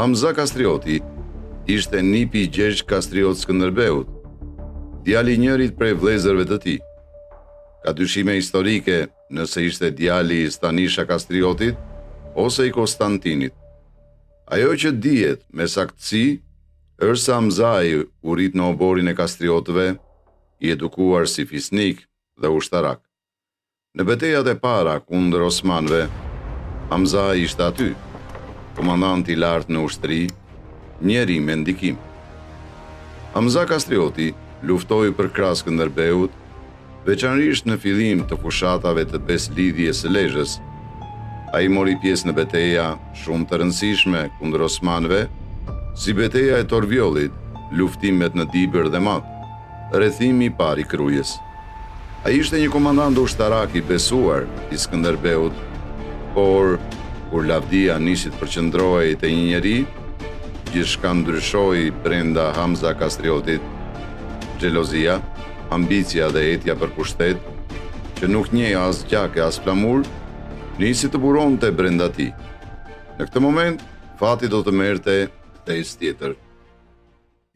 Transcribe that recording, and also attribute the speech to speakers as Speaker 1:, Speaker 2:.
Speaker 1: Hamza Kastrioti ishte nipi i Gjergj Kastriot Skënderbeut, djali i njërit prej vëllezërve të tij. Ka dyshime historike nëse ishte djali i Stanisha Kastriotit ose i Konstantinit. Ajo që dihet me saktësi është se Hamzai u rit në oborin e Kastriotëve, i edukuar si fisnik dhe ushtarak. Në betejat e para kundër osmanëve, Hamzai ishte aty, komandant i lartë në ushtri, njeri me ndikim. Hamza Kastrioti luftoi për krah Skënderbeut, veçanërisht në fillim të fushatave të beslidhjes së Lezhës. Ai mori pjesë në beteja shumë të rëndësishme kundër osmanëve, si beteja e Torvjollit, luftimet në Dibër dhe Mat, rrethimi i parë i Krujës. Ai ishte një komandant ushtarak i besuar i Skënderbeut, por kur lavdia nisi të përqendrohej te një njeri, gjithçka ndryshoi brenda Hamza Kastriotit. Xhelozia, ambicia dhe etja për pushtet, që nuk njeh as gjak e as flamur, nisi të buronte brenda tij. Në këtë moment, fati do të merrte tez tjetër.